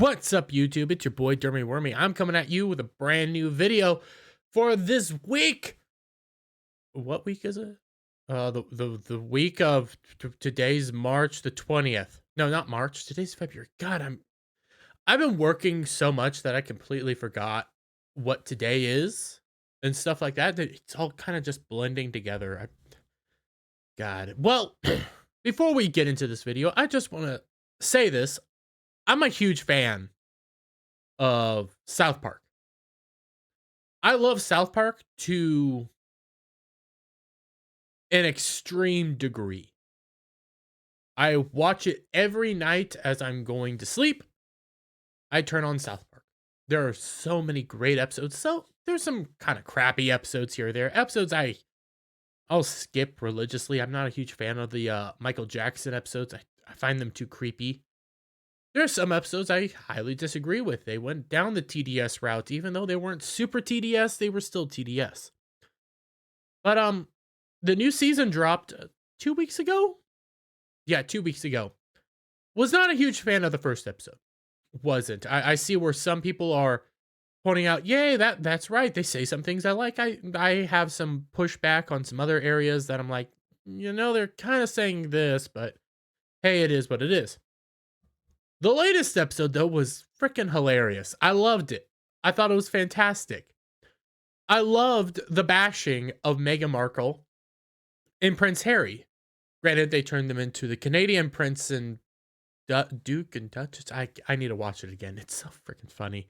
What's up, YouTube? It's your boy Dermy Wormy. I'm coming at you with a brand new video for this week. What week is it? The week of today's March the 20th. No, not March. Today's February. God, I've been working so much that I completely forgot what today is and stuff like that. It's all kind of just blending together. God. Well, before we get into this video, I just want to say this. I'm a huge fan of South Park. I love South Park to an extreme degree. I watch it every night as I'm going to sleep. I turn on South Park. There are so many great episodes. So there's some kind of crappy episodes here or there. Episodes I'll skip religiously. I'm not a huge fan of the Michael Jackson episodes. I find them too creepy. There are some episodes I highly disagree with. They went down the TDS route. Even though they weren't super TDS, they were still TDS. But the new season dropped 2 weeks ago? Yeah, 2 weeks ago. Was not a huge fan of the first episode. Wasn't. I see where some people are pointing out, yay, that's right. They say some things I like. I have some pushback on some other areas that I'm like, they're kind of saying this, but hey, it is what it is. The latest episode, though, was freaking hilarious. I loved it. I thought it was fantastic. I loved the bashing of Meghan Markle and Prince Harry. Granted, they turned them into the Canadian Prince and Duke and Duchess. I need to watch it again. It's so freaking funny.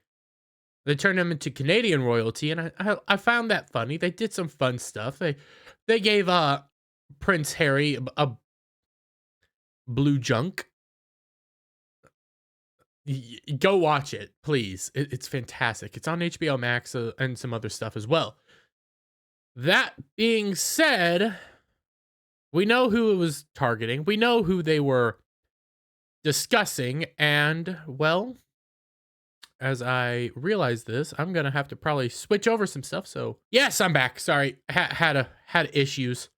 They turned them into Canadian royalty, and I found that funny. They did some fun stuff. They gave Prince Harry a blue junk. Go watch it, please. It's fantastic. It's on HBO Max and some other stuff as well. That being said, we know who it was targeting. We know who they were discussing. And, well, as I realize this, I'm going to have to probably switch over some stuff. So, yes, I'm back. Sorry, had issues.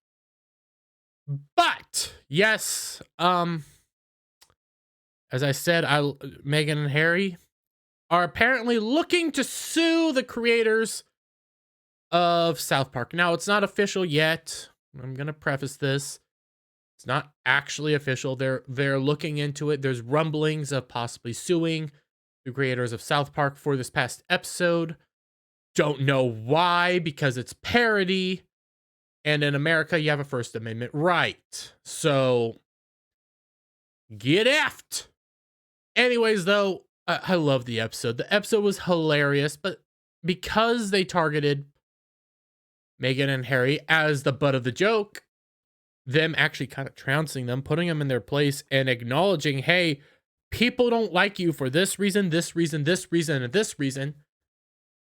But, yes, as I said, Meghan and Harry are apparently looking to sue the creators of South Park. Now, it's not official yet. I'm going to preface this. It's not actually official. They're looking into it. There's rumblings of possibly suing the creators of South Park for this past episode. Don't know why, because it's parody. And in America, you have a First Amendment right. So, get effed. Anyways, though, I love the episode. The episode was hilarious, but because they targeted Meghan and Harry as the butt of the joke, them actually kind of trouncing them, putting them in their place, and acknowledging, hey, people don't like you for this reason, this reason, this reason, and this reason.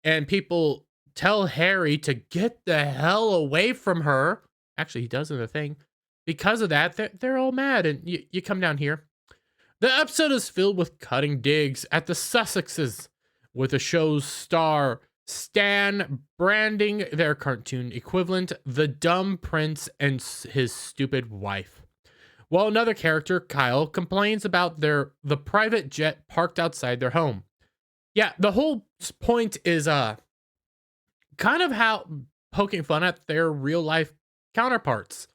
And people tell Harry to get the hell away from her. Actually, he does in the thing. Because of that, they're all mad. And you come down here. The episode is filled with cutting digs at the Sussexes, with the show's star Stan branding their cartoon equivalent the dumb prince and his stupid wife. While another character, Kyle, complains about the private jet parked outside their home. Yeah, the whole point is kind of how poking fun at their real life counterparts,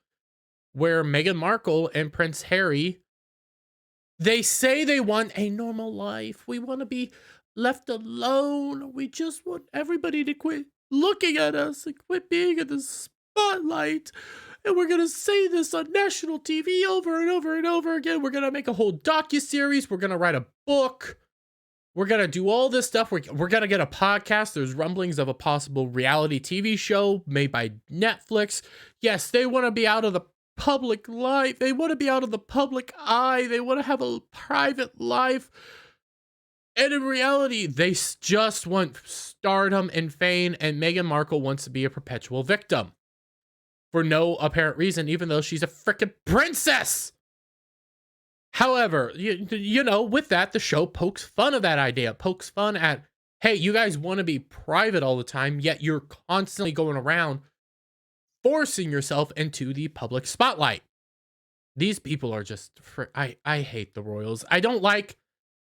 where Meghan Markle and Prince Harry, they say they want a normal life. We want to be left alone. We just want everybody to quit looking at us and quit being in the spotlight. And we're going to say this on national TV over and over and over again. We're going to make a whole docuseries. We're going to write a book. We're going to do all this stuff. We're going to get a podcast. There's rumblings of a possible reality TV show made by Netflix. Yes, they want to be out of the public life. They want to be out of the public eye. They want to have a private life. And in reality, they just want stardom and fame, and Meghan Markle wants to be a perpetual victim for no apparent reason, even though she's a freaking princess. However, with that, the show pokes fun of that idea, pokes fun at, hey, you guys want to be private all the time, yet you're constantly going around forcing yourself into the public spotlight. These people are just, I hate the royals. I don't like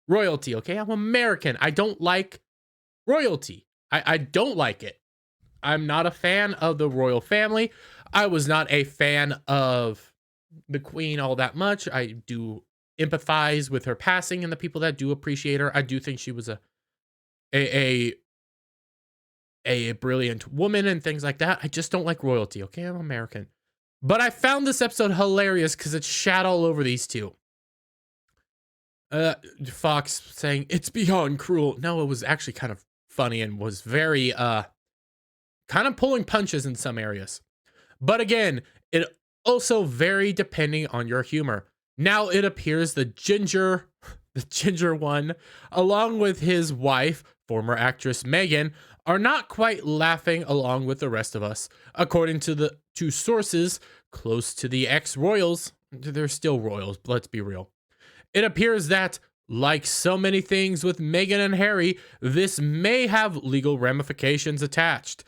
royalty, okay? I'm American. I don't like royalty. I don't like it. I'm not a fan of the royal family. I was not a fan of the queen all that much. I do empathize with her passing and the people that do appreciate her. I do think she was a a brilliant woman and things like that. I just don't like royalty, okay? I'm American. But I found this episode hilarious because it shat all over these two. Fox saying, it's beyond cruel. No, it was actually kind of funny and was very, kind of pulling punches in some areas. But again, it also very depending on your humor. Now it appears the ginger one, along with his wife, former actress Meghan, are not quite laughing along with the rest of us. According to the two sources close to the ex-royals, they're still royals, but let's be real. It appears that, like so many things with Meghan and Harry, this may have legal ramifications attached.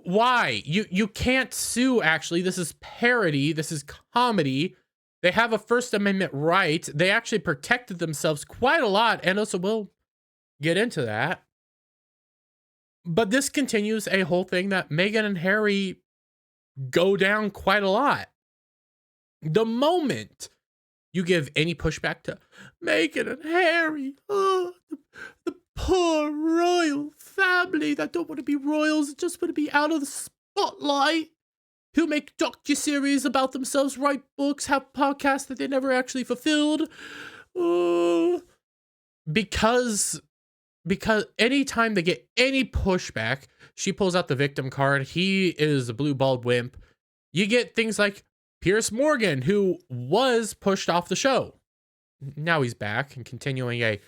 Why? You can't sue, actually. This is parody. This is comedy. They have a First Amendment right. They actually protected themselves quite a lot, and also we'll get into that. But this continues a whole thing that Meghan and Harry go down quite a lot. The moment you give any pushback to Meghan and Harry, the poor royal family that don't want to be royals, just want to be out of the spotlight, who make docuseries about themselves, write books, have podcasts that they never actually fulfilled. Because anytime they get any pushback, she pulls out the victim card. He is a blue-balled wimp. You get things like Piers Morgan, who was pushed off the show. Now he's back and continuing a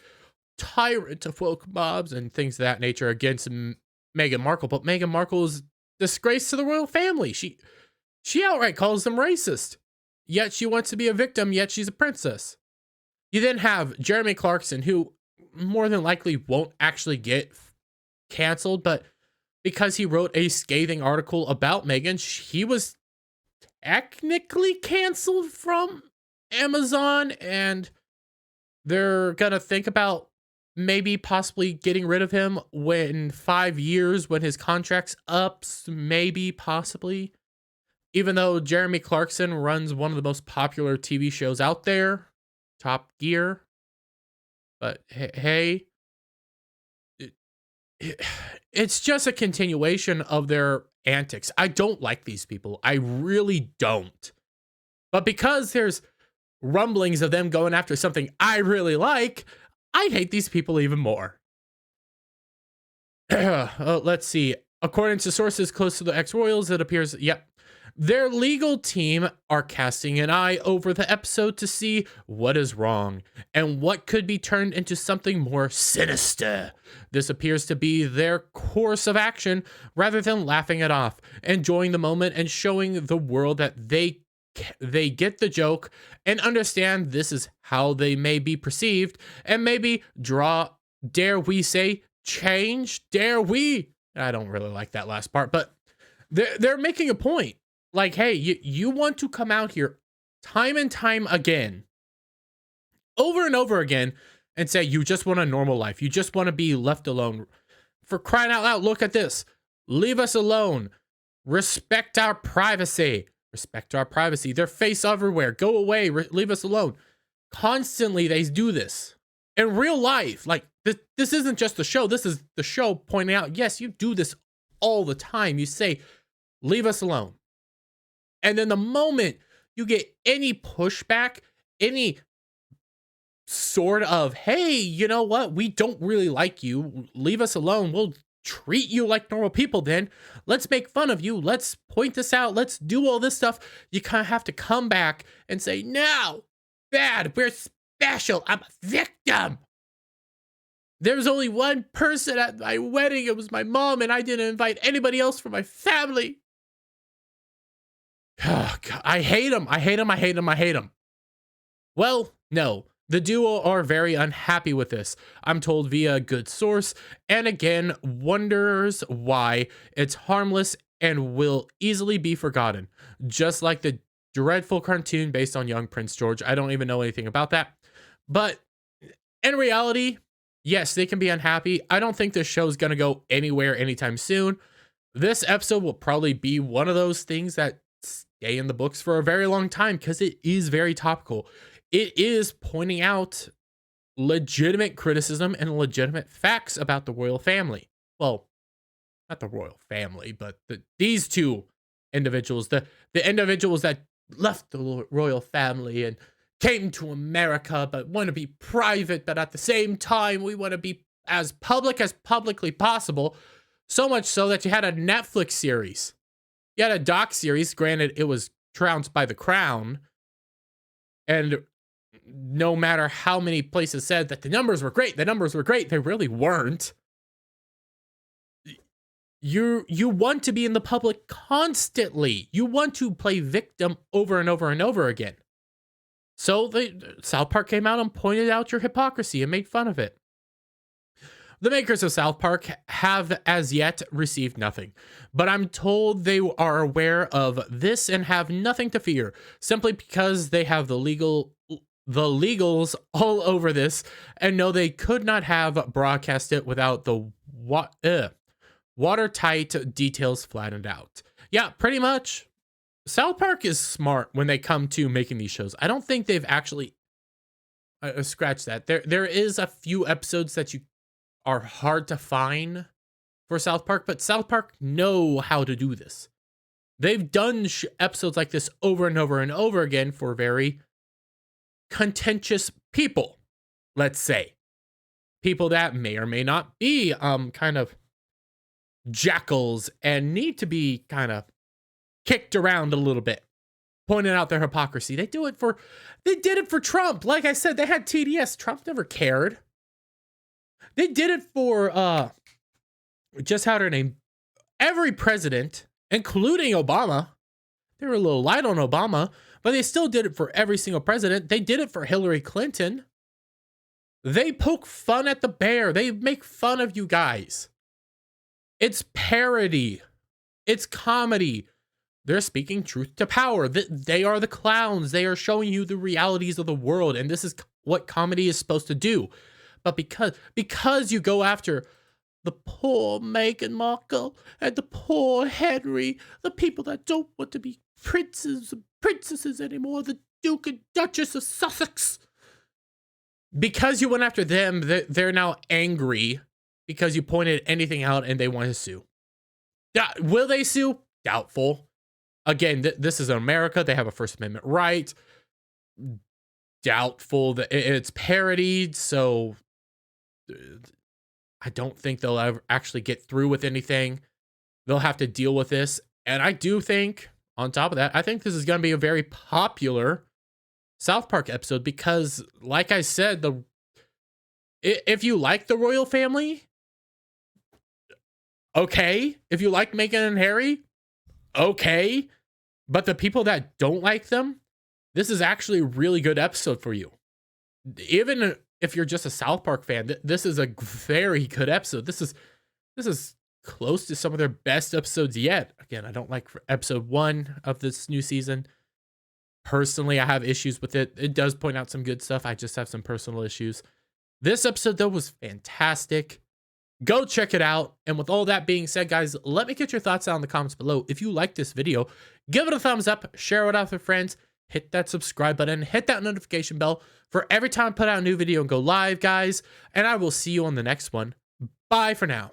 tyrant of woke mobs and things of that nature against Meghan Markle. But Meghan Markle is disgrace to the royal family. She outright calls them racist. Yet she wants to be a victim, yet she's a princess. You then have Jeremy Clarkson, who more than likely won't actually get canceled, but because he wrote a scathing article about Meghan, he was technically canceled from Amazon, and they're gonna think about maybe possibly getting rid of him when 5 years, when his contract's up, maybe, possibly. Even though Jeremy Clarkson runs one of the most popular TV shows out there, Top Gear. But hey, it's just a continuation of their antics. I don't like these people. I really don't. But because there's rumblings of them going after something I really like, I hate these people even more. Let's see. According to sources close to the ex-royals, it appears, yep, their legal team are casting an eye over the episode to see what is wrong and what could be turned into something more sinister. This appears to be their course of action rather than laughing it off, enjoying the moment and showing the world that they get the joke and understand this is how they may be perceived, and maybe dare we say, change? Dare we? I don't really like that last part, but they're making a point. Like, hey, you want to come out here time and time again, over and over again, and say you just want a normal life. You just want to be left alone. For crying out loud, look at this. Leave us alone. Respect our privacy. Respect our privacy. Their face everywhere. Go away. Leave us alone. Constantly, they do this. In real life, like, this isn't just the show. This is the show pointing out, yes, you do this all the time. You say, leave us alone. And then the moment you get any pushback, any sort of, hey, you know what? We don't really like you. Leave us alone. We'll treat you like normal people then. Let's make fun of you. Let's point this out. Let's do all this stuff. You kind of have to come back and say, no, bad. We're special. I'm a victim. There was only one person at my wedding. It was my mom, and I didn't invite anybody else from my family. Oh, God, I hate him. I hate him. I hate him. I hate him. Well, no. The duo are very unhappy with this, I'm told via a good source, and again, wonders why it's harmless and will easily be forgotten. Just like the dreadful cartoon based on young Prince George. I don't even know anything about that. But In reality, yes, they can be unhappy. I don't think this show is going to go anywhere anytime soon. This episode will probably be one of those things that stay in the books for a very long time because it is very topical. It is pointing out legitimate criticism and legitimate facts about the royal family. Well, not the royal family, but these two individuals, the individuals that left the royal family and came to America, but want to be private, but at the same time, we want to be as publicly possible. So much so that you had a Netflix series. You had a doc series. Granted, it was trounced by The Crown. And no matter how many places said that the numbers were great, they really weren't. You want to be in the public constantly. You want to play victim over and over and over again. So Southpark came out and pointed out your hypocrisy and made fun of it. The makers of Southpark have as yet received nothing, but I'm told they are aware of this and have nothing to fear, simply because they have the legals all over this and know they could not have broadcast it without the watertight details flattened out. Yeah, pretty much. Southpark is smart when they come to making these shows. I don't think they've actually scratched that. There is a few episodes that you are hard to find for Southpark, but Southpark know how to do this. They've done episodes like this over and over and over again for very contentious people, let's say. People that may or may not be kind of jackals and need to be kind of kicked around a little bit, pointing out their hypocrisy. They did it for Trump. Like I said, they had TDS. Trump never cared. They did it for just how her name, every president, including Obama. They were a little light on Obama, but they still did it for every single president. They did it for Hillary Clinton. They poke fun at the bear. They make fun of you guys. It's parody. It's comedy. They're speaking truth to power. They are the clowns. They are showing you the realities of the world, and this is what comedy is supposed to do. But because you go after the poor Meghan Markle and the poor Henry, the people that don't want to be princes and princesses anymore, the Duke and Duchess of Sussex, because you went after them, they're now angry because you pointed anything out and they want to sue. Will they sue? Doubtful. Again, this is America. They have a First Amendment right. Doubtful that it's parodied, so I don't think they'll ever actually get through with anything. They'll have to deal with this. And I do think, on top of that, I think this is going to be a very popular South Park episode because, like I said, if you like the royal family, okay. If you like Meghan and Harry, okay. But the people that don't like them, this is actually a really good episode for you. Even if you're just a South Park fan, this is a very good episode. This is close to some of their best episodes yet. Again, I don't like episode 1 of this new season. Personally, I have issues with it. It does point out some good stuff. I just have some personal issues. This episode, though, was fantastic. Go check it out. And with all that being said, guys, let me get your thoughts down in the comments below. If you like this video, give it a thumbs up, share it out with friends, hit that subscribe button, hit that notification bell for every time I put out a new video and go live, guys. And I will see you on the next one. Bye for now.